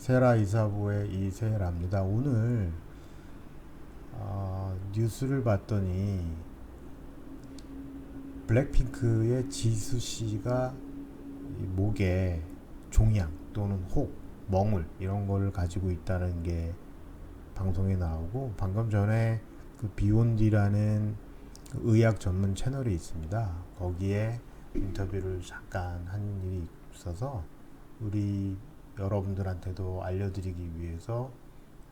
세라 이사부의 이세라입니다. 오늘 뉴스를 봤더니 블랙핑크의 지수 씨가 목에 종양 또는 혹, 멍울 이런 거를 가지고 있다는 게 방송에 나오고, 방금 전에 그 비욘디라는 그 의학 전문 채널이 있습니다. 거기에 인터뷰를 잠깐 한 일이 있어서 우리 여러분들한테도 알려드리기 위해서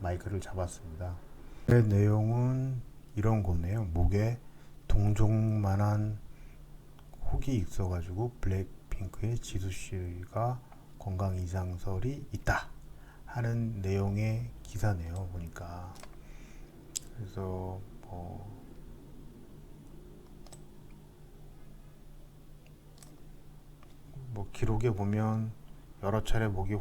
마이크를 잡았습니다. 그 내용은 이런 거네요. 목에 동족만한 혹이 있어가지고 블랙핑크의 지수씨가 건강 이상설이 있다 하는 내용의 기사네요. 보니까. 그래서 뭐 기록에 보면 여러 차례 목에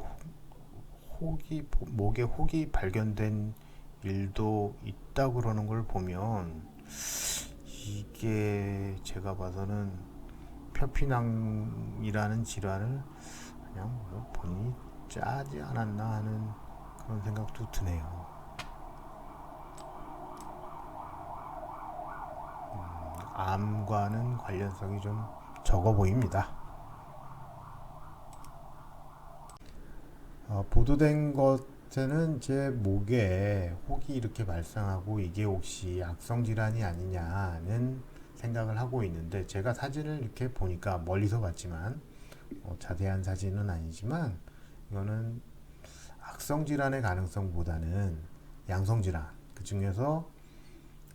혹이 발견된 일도 있다 그러는 걸 보면, 이게 제가 봐서는 표피낭이라는 질환을 그냥 본인이 짜지 않았나 하는 그런 생각도 드네요. 암과는 관련성이 좀 적어 보입니다. 보도된 것에는 제 목에 혹이 이렇게 발생하고 이게 혹시 악성 질환이 아니냐는 생각을 하고 있는데, 제가 사진을 이렇게 보니까 멀리서 봤지만 자세한 사진은 아니지만 이거는 악성 질환의 가능성보다는 양성 질환, 그 중에서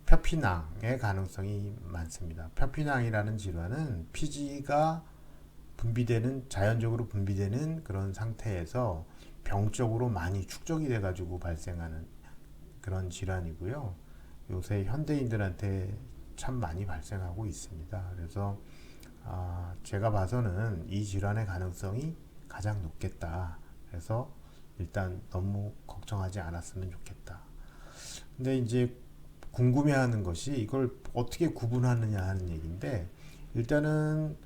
표피낭의 가능성이 많습니다. 표피낭이라는 질환은 피지가 자연적으로 분비되는 그런 상태에서 병적으로 많이 축적이 돼가지고 발생하는 그런 질환이고요. 요새 현대인들한테 참 많이 발생하고 있습니다. 그래서 제가 봐서는 이 질환의 가능성이 가장 높겠다. 그래서 일단 너무 걱정하지 않았으면 좋겠다. 근데 이제 궁금해하는 것이 이걸 어떻게 구분하느냐 하는 얘기인데, 일단은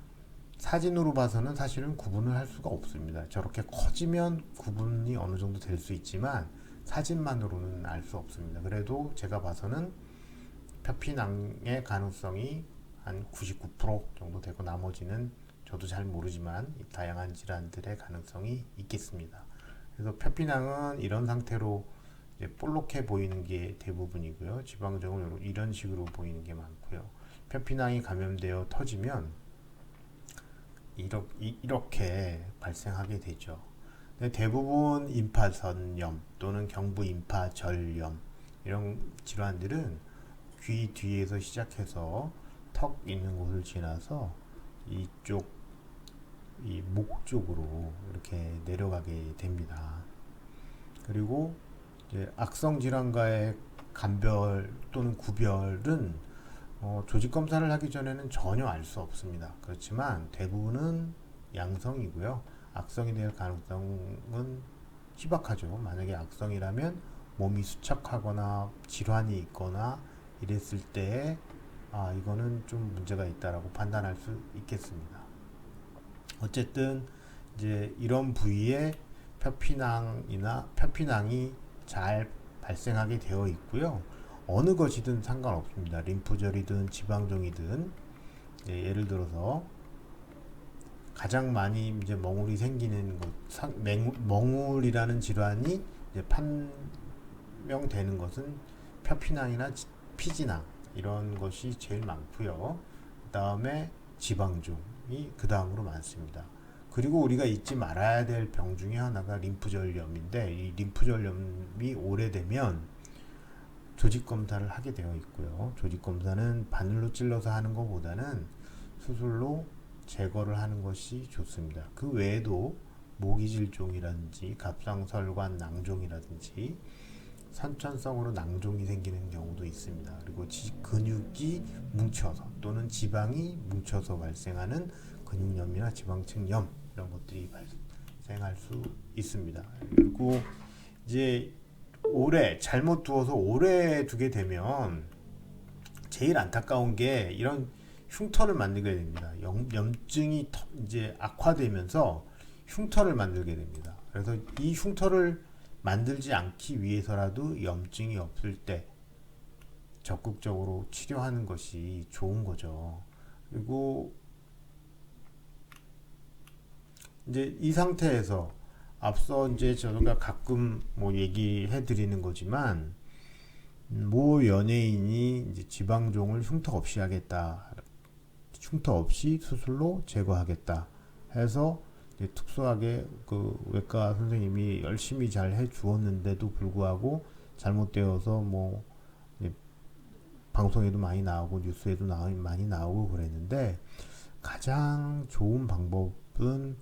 사진으로 봐서는 사실은 구분을 할 수가 없습니다. 저렇게 커지면 구분이 어느 정도 될 수 있지만 사진만으로는 알 수 없습니다. 그래도 제가 봐서는 표피낭의 가능성이 한 99% 정도 되고, 나머지는 저도 잘 모르지만 다양한 질환들의 가능성이 있겠습니다. 그래서 표피낭은 이런 상태로 볼록해 보이는 게 대부분이고요. 지방정은 이런 식으로 보이는 게 많고요. 표피낭이 감염되어 터지면 이렇게 발생하게 되죠. 근데 대부분 임파선염 또는 경부임파절염 이런 질환들은 귀 뒤에서 시작해서 턱 있는 곳을 지나서 이쪽 이 목 쪽으로 이렇게 내려가게 됩니다. 그리고 이제 악성 질환과의 감별 또는 구별은 조직 검사를 하기 전에는 전혀 알 수 없습니다. 그렇지만 대부분은 양성이고요. 악성이 될 가능성은 희박하죠. 만약에 악성이라면 몸이 수척하거나 질환이 있거나 이랬을 때 이거는 좀 문제가 있다라고 판단할 수 있겠습니다. 어쨌든 이제 이런 부위에 표피낭이 잘 발생하게 되어 있고요. 어느 것이든 상관없습니다. 림프절이든 지방종이든, 예를 들어서 가장 많이 이제 멍울이 생기는 것, 멍울이라는 질환이 이제 판명되는 것은 표피낭이나 피지낭 이런 것이 제일 많고요. 그 다음에 지방종이 그 다음으로 많습니다. 그리고 우리가 잊지 말아야 될 병 중에 하나가 림프절염인데, 이 림프절염이 오래되면 조직 검사를 하게 되어 있고요. 조직 검사는 바늘로 찔러서 하는 것보다는 수술로 제거를 하는 것이 좋습니다. 그 외에도 모기질종이라든지 갑상선관 낭종이라든지 선천성으로 낭종이 생기는 경우도 있습니다. 그리고 근육이 뭉쳐서 또는 지방이 뭉쳐서 발생하는 근육염이나 지방층염 이런 것들이 발생할 수 있습니다. 그리고 이제 잘못 두어서 오래 두게 되면 제일 안타까운 게 이런 흉터를 만들게 됩니다. 염증이 이제 악화되면서 흉터를 만들게 됩니다. 그래서 이 흉터를 만들지 않기 위해서라도 염증이 없을 때 적극적으로 치료하는 것이 좋은 거죠. 그리고 이제 이 상태에서 앞서 이제 저희가 가끔 뭐 얘기해 드리는 거지만 모 연예인이 이제 지방종을 흉터 없이 하겠다, 흉터 없이 수술로 제거하겠다 해서 이제 특수하게 그 외과 선생님이 열심히 잘 해 주었는데도 불구하고 잘못되어서 뭐 방송에도 많이 나오고 뉴스에도 많이 나오고 그랬는데, 가장 좋은 방법은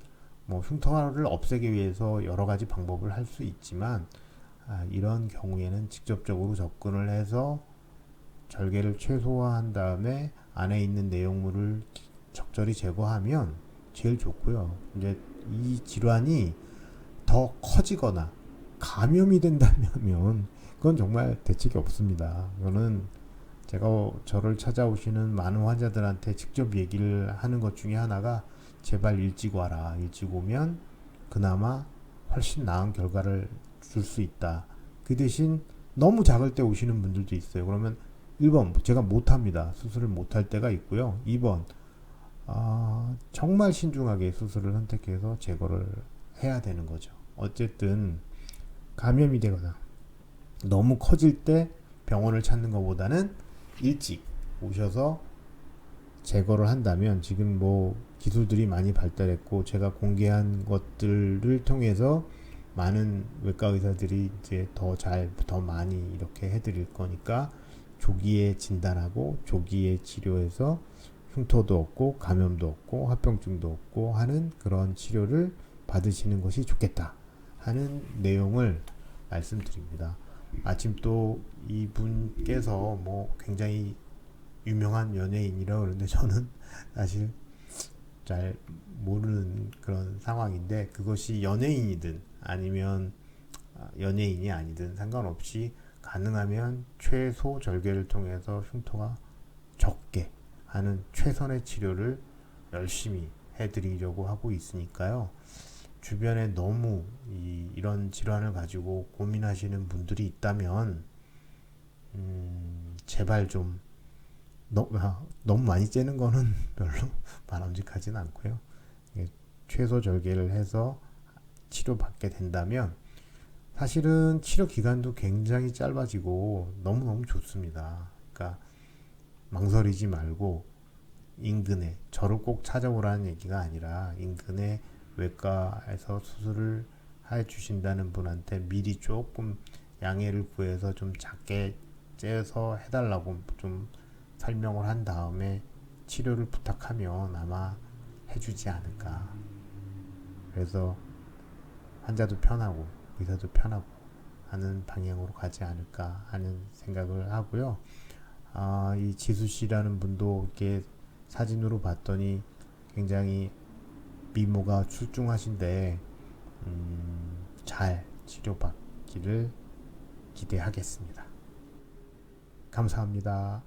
뭐 흉터를 없애기 위해서 여러 가지 방법을 할 수 있지만 이런 경우에는 직접적으로 접근을 해서 절개를 최소화한 다음에 안에 있는 내용물을 적절히 제거하면 제일 좋고요. 이제 이 질환이 더 커지거나 감염이 된다면 그건 정말 대책이 없습니다. 이거는 제가 저를 찾아오시는 많은 환자들한테 직접 얘기를 하는 것 중에 하나가, 제발 일찍 와라. 일찍 오면 그나마 훨씬 나은 결과를 줄 수 있다. 그 대신 너무 작을 때 오시는 분들도 있어요. 그러면 1번 제가 못합니다. 수술을 못할 때가 있고요. 2번 정말 신중하게 수술을 선택해서 제거를 해야 되는 거죠. 어쨌든 감염이 되거나 너무 커질 때 병원을 찾는 것보다는 일찍 오셔서 제거를 한다면, 지금 뭐 기술들이 많이 발달했고 제가 공개한 것들을 통해서 많은 외과 의사들이 이제 더 많이 이렇게 해드릴 거니까 조기에 진단하고 조기에 치료해서 흉터도 없고 감염도 없고 합병증도 없고 하는 그런 치료를 받으시는 것이 좋겠다 하는 내용을 말씀드립니다. 마침 또 이분께서 뭐 굉장히 유명한 연예인이라고 그러는데 저는 사실 잘 모르는 그런 상황인데, 그것이 연예인이든 아니면 연예인이 아니든 상관없이 가능하면 최소 절개를 통해서 흉터가 적게 하는 최선의 치료를 열심히 해드리려고 하고 있으니까요. 주변에 너무 이런 질환을 가지고 고민하시는 분들이 있다면 제발 좀 너무 많이 째는 거는 별로 바람직하진 않고요. 최소 절개를 해서 치료받게 된다면 사실은 치료 기간도 굉장히 짧아지고 너무너무 좋습니다. 그러니까 망설이지 말고 인근에, 저를 꼭 찾아오라는 얘기가 아니라 인근에 외과에서 수술을 해 주신다는 분한테 미리 조금 양해를 구해서 좀 작게 째서 해달라고 좀 설명을 한 다음에 치료를 부탁하면 아마 해주지 않을까. 그래서 환자도 편하고 의사도 편하고 하는 방향으로 가지 않을까 하는 생각을 하고요. 이 지수 씨라는 분도 이렇게 사진으로 봤더니 굉장히 미모가 출중하신데 잘 치료받기를 기대하겠습니다. 감사합니다.